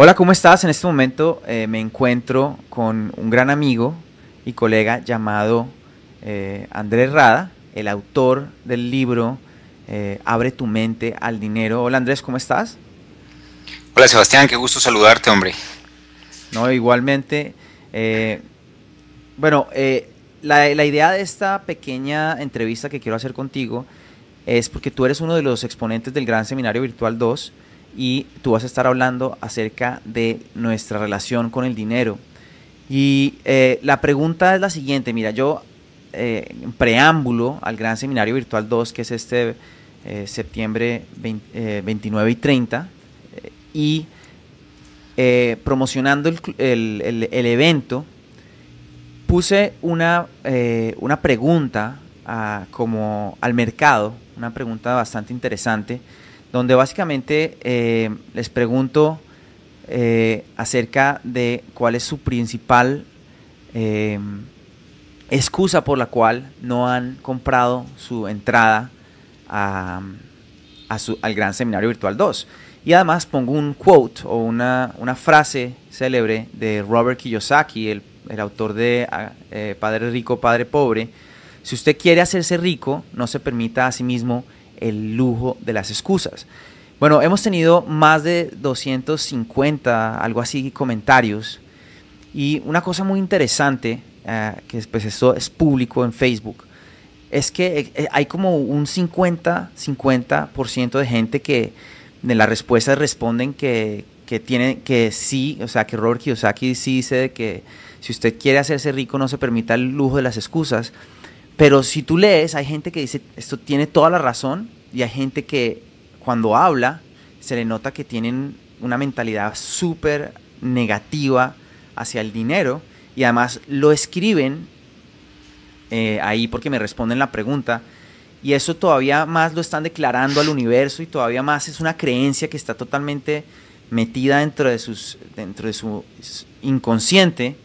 Hola, ¿cómo estás? En este momento me encuentro con un gran amigo y colega llamado Andrés Rada, el autor del libro Abre tu mente al dinero. Hola Andrés, ¿cómo estás? Hola Sebastián, qué gusto saludarte, hombre. No, igualmente. eh, bueno, la idea de esta pequeña entrevista que quiero hacer contigo es porque tú eres uno de los exponentes del Gran Seminario Virtual 2 y tú vas a estar hablando acerca de nuestra relación con el dinero. Y la pregunta es la siguiente, mira, yo en preámbulo al Gran Seminario Virtual 2, que es este septiembre 29 y 30, y promocionando el evento, puse una pregunta como al mercado, una pregunta bastante interesante, donde básicamente les pregunto acerca de cuál es su principal eh, excusa por la cual no han comprado su entrada a, al Gran Seminario Virtual 2. Y además pongo un quote o una frase célebre de Robert Kiyosaki, el autor de Padre Rico, Padre Pobre. Si usted quiere hacerse rico, no se permita a sí mismo el lujo de las excusas. Bueno, hemos tenido más de 250, algo así, comentarios. Y una cosa muy interesante, que pues esto es público en Facebook, es que hay como un 50% de gente que de las respuestas responden que sí, o sea, que Robert Kiyosaki sí dice de que si usted quiere hacerse rico no se permita el lujo de las excusas. Pero si tú lees, hay gente que dice esto tiene toda la razón y hay gente que cuando habla se le nota que tienen una mentalidad súper negativa hacia el dinero y además lo escriben ahí porque me responden la pregunta y eso todavía más lo están declarando al universo y todavía más es una creencia que está totalmente metida dentro de su inconsciente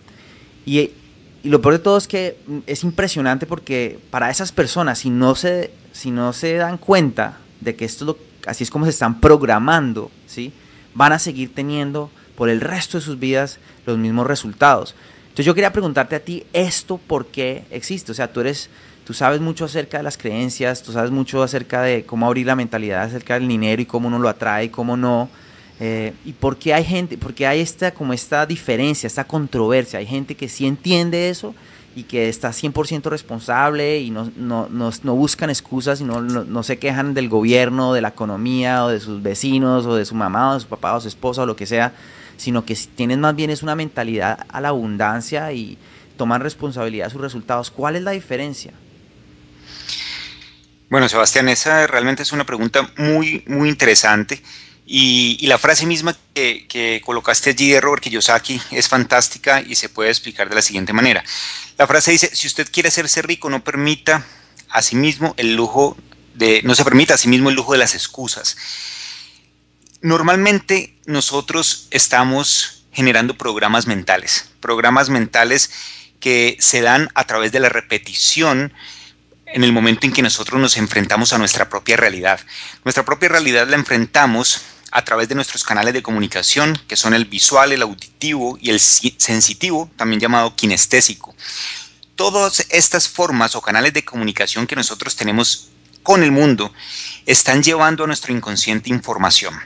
y, y lo peor de todo es que es impresionante porque para esas personas si no se dan cuenta de que así es como se están programando, ¿sí? Van a seguir teniendo por el resto de sus vidas los mismos resultados. Entonces yo quería preguntarte a ti esto por qué existe. O sea, tú sabes mucho acerca de las creencias, tú sabes mucho acerca de cómo abrir la mentalidad acerca del dinero y cómo uno lo atrae y cómo no. Y por qué hay gente, porque hay como esta diferencia, esta controversia. Hay gente que sí entiende eso y que está 100% responsable y no buscan excusas y no se quejan del gobierno, de la economía o de sus vecinos o de su mamá o de su papá o su esposa o lo que sea, sino que tienen más bien es una mentalidad a la abundancia y toman responsabilidad de sus resultados. ¿Cuál es la diferencia? Bueno, Sebastián, esa realmente es una pregunta muy interesante y la frase misma que colocaste allí de Robert Kiyosaki es fantástica y se puede explicar de la siguiente manera. La frase dice, si usted quiere hacerse rico, no permita a sí mismo el lujo no se permita a sí mismo el lujo de las excusas. Normalmente nosotros estamos generando programas mentales que se dan a través de la repetición en el momento en que nosotros nos enfrentamos a nuestra propia realidad. Nuestra propia realidad la enfrentamos a través de nuestros canales de comunicación, que son el visual, el auditivo y el sensitivo, también llamado kinestésico. Todas estas formas o canales de comunicación que nosotros tenemos con el mundo están llevando a nuestro inconsciente información.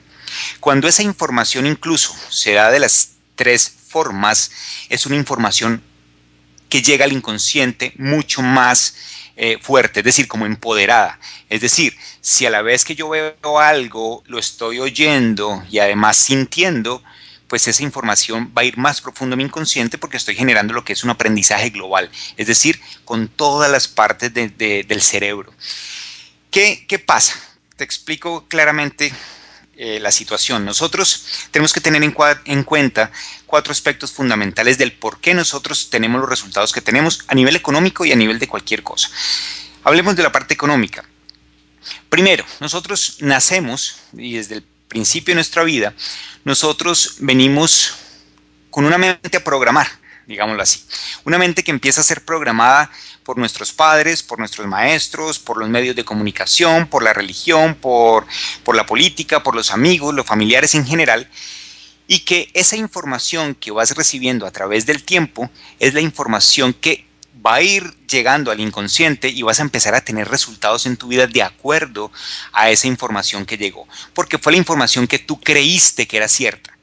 Cuando esa información incluso se da de las tres formas, es una información que llega al inconsciente mucho más fuerte, es decir, como empoderada. Es decir, si a la vez que yo veo algo, lo estoy oyendo y además sintiendo, pues esa información va a ir más profundo en mi inconsciente porque estoy generando lo que es un aprendizaje global, es decir, con todas las partes del cerebro. ¿Qué pasa? Te explico claramente la situación. Nosotros tenemos que tener en cuenta cuatro aspectos fundamentales del por qué nosotros tenemos los resultados que tenemos a nivel económico y a nivel de cualquier cosa. Hablemos de la parte económica. Primero, nosotros nacemos y desde el principio de nuestra vida, nosotros venimos con una mente a programar, digámoslo así. Una mente que empieza a ser programada por nuestros padres, por nuestros maestros, por los medios de comunicación, por la religión, por la política, por los amigos, los familiares en general. y que esa información que vas recibiendo a través del tiempo es la información que va a ir llegando al inconsciente y vas a empezar a tener resultados en tu vida de acuerdo a esa información que llegó, porque fue la información que tú creíste que era cierta.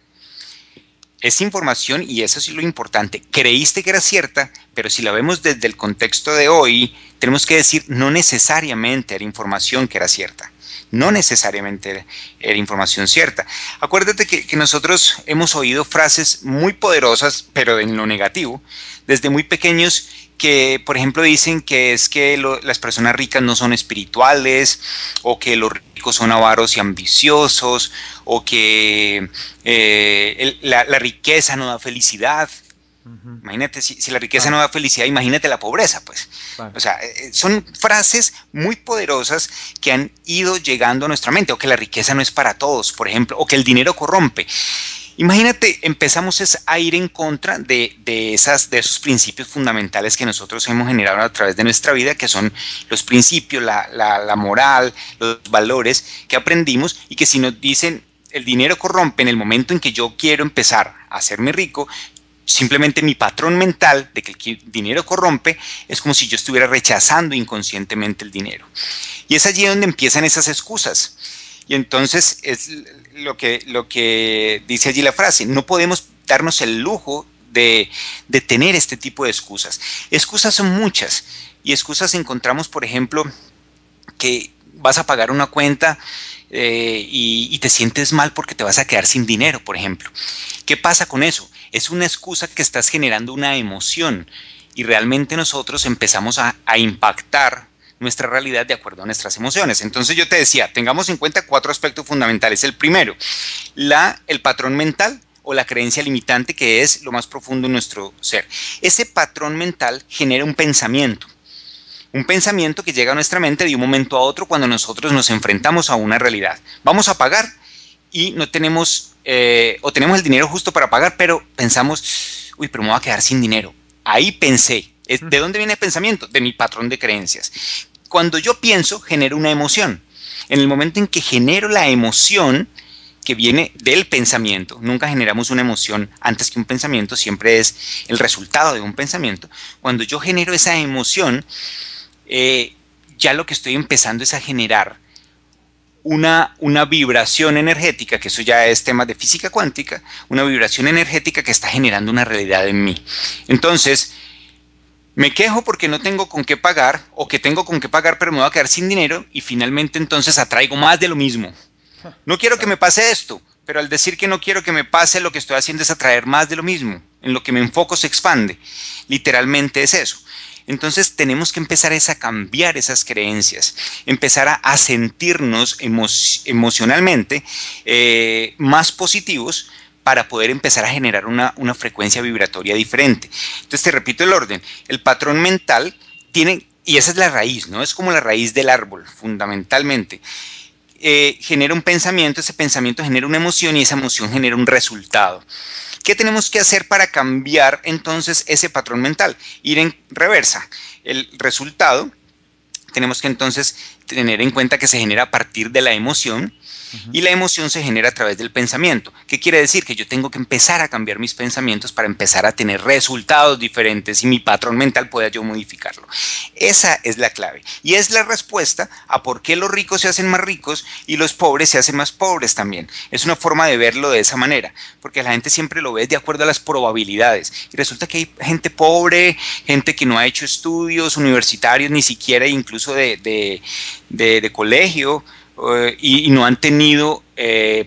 Esa información, y eso sí es lo importante, creíste que era cierta, pero si la vemos desde el contexto de hoy, tenemos que decir no necesariamente era información que era cierta. No necesariamente era información cierta. Acuérdate que nosotros hemos oído frases muy poderosas, pero en lo negativo, desde muy pequeños, que por ejemplo dicen que es que las personas ricas no son espirituales, o que los ricos son avaros y ambiciosos, o que la riqueza no da felicidad. Imagínate, si la riqueza no da felicidad, imagínate la pobreza, pues. Claro. O sea, son frases muy poderosas que han ido llegando a nuestra mente, o que la riqueza no es para todos, por ejemplo, o que el dinero corrompe. Imagínate, empezamos a ir en contra de esos principios fundamentales que nosotros hemos generado a través de nuestra vida, que son los principios, la moral, los valores que aprendimos, y que si nos dicen el dinero corrompe en el momento en que yo quiero empezar a hacerme rico, simplemente mi patrón mental de que el dinero corrompe es como si yo estuviera rechazando inconscientemente el dinero. Y es allí donde empiezan esas excusas. Y entonces es lo que dice allí la frase, no podemos darnos el lujo de tener este tipo de excusas. Excusas son muchas, y excusas encontramos, por ejemplo, que vas a pagar una cuenta y te sientes mal porque te vas a quedar sin dinero, por ejemplo. ¿Qué pasa con eso? Es una excusa que estás generando una emoción, y realmente nosotros empezamos a impactar nuestra realidad de acuerdo a nuestras emociones. Entonces yo te decía, tengamos en cuenta 4 aspectos fundamentales. El primero, el patrón mental o la creencia limitante, que es lo más profundo en nuestro ser. Ese patrón mental genera un pensamiento que llega a nuestra mente de un momento a otro cuando nosotros nos enfrentamos a una realidad. Vamos a pagar y no tenemos, o tenemos el dinero justo para pagar, pero pensamos, uy, pero me voy a quedar sin dinero. Ahí pensé. ¿De dónde viene el pensamiento? De mi patrón de creencias. Cuando yo pienso, genero una emoción. En el momento en que genero la emoción que viene del pensamiento, nunca generamos una emoción antes que un pensamiento, siempre es el resultado de un pensamiento. Cuando yo genero esa emoción, ya lo que estoy empezando es a generar una vibración energética, que eso ya es tema de física cuántica, una vibración energética que está generando una realidad en mí. Entonces, me quejo porque no tengo con qué pagar, o que tengo con qué pagar pero me voy a quedar sin dinero, y finalmente entonces atraigo más de lo mismo. No quiero que me pase esto, pero al decir que no quiero que me pase, lo que estoy haciendo es atraer más de lo mismo. En lo que me enfoco se expande. Literalmente es eso. Entonces tenemos que empezar a cambiar esas creencias, empezar a sentirnos emocionalmente más positivos, para poder empezar a generar una frecuencia vibratoria diferente. Entonces te repito el orden. El patrón mental tiene, y esa es la raíz, ¿no? Es como la raíz del árbol, fundamentalmente. Genera un pensamiento, ese pensamiento genera una emoción, y esa emoción genera un resultado. ¿Qué tenemos que hacer para cambiar entonces ese patrón mental? Ir en reversa. El resultado, tenemos que entonces tener en cuenta que se genera a partir de la emoción, y la emoción se genera a través del pensamiento. ¿Qué quiere decir? Que yo tengo que empezar a cambiar mis pensamientos para empezar a tener resultados diferentes, y mi patrón mental pueda yo modificarlo. Esa es la clave, y es la respuesta a por qué los ricos se hacen más ricos y los pobres se hacen más pobres también. Es una forma de verlo de esa manera, porque la gente siempre lo ve de acuerdo a las probabilidades, y resulta que hay gente pobre, gente que no ha hecho estudios universitarios, ni siquiera incluso de colegio, y no han tenido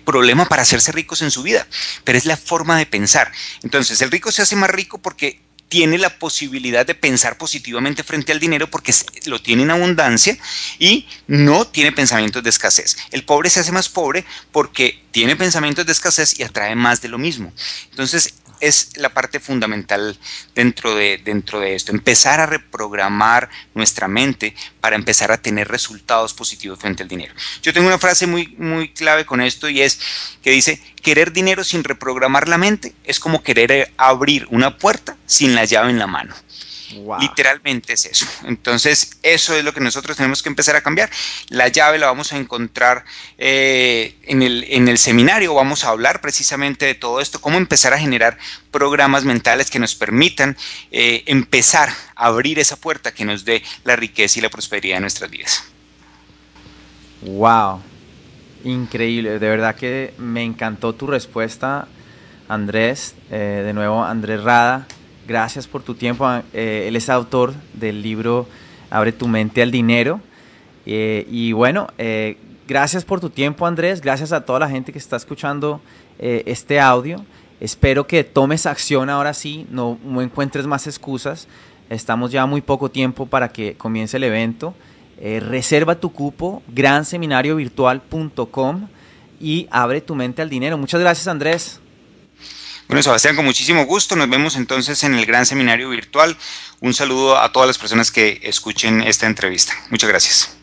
problema para hacerse ricos en su vida, pero es la forma de pensar. Entonces el rico se hace más rico porque tiene la posibilidad de pensar positivamente frente al dinero, porque lo tiene en abundancia y no tiene pensamientos de escasez. El pobre se hace más pobre porque tiene pensamientos de escasez y atrae más de lo mismo. Entonces es la parte fundamental dentro de esto, empezar a reprogramar nuestra mente para empezar a tener resultados positivos frente al dinero. Yo tengo una frase muy clave con esto, y es que dice: querer dinero sin reprogramar la mente es como querer abrir una puerta sin la llave en la mano. Wow. Literalmente es eso. Entonces, eso es lo que nosotros tenemos que empezar a cambiar. La llave la vamos a encontrar en el seminario. Vamos a hablar precisamente de todo esto, cómo empezar a generar programas mentales que nos permitan empezar a abrir esa puerta que nos dé la riqueza y la prosperidad en nuestras vidas. Wow. Increíble. De verdad que me encantó tu respuesta, Andrés. De nuevo, Andrés Rada. Gracias por tu tiempo. Él es autor del libro Abre tu mente al dinero. Y bueno, gracias por tu tiempo, Andrés. Gracias a toda la gente que está escuchando este audio. Espero que tomes acción ahora sí, no encuentres más excusas. Estamos ya muy poco tiempo para que comience el evento. Reserva tu cupo, granseminariovirtual.com y abre tu mente al dinero. Muchas gracias, Andrés. Bueno, Sebastián, con muchísimo gusto. Nos vemos entonces en el Gran Seminario Virtual. Un saludo a todas las personas que escuchen esta entrevista. Muchas gracias.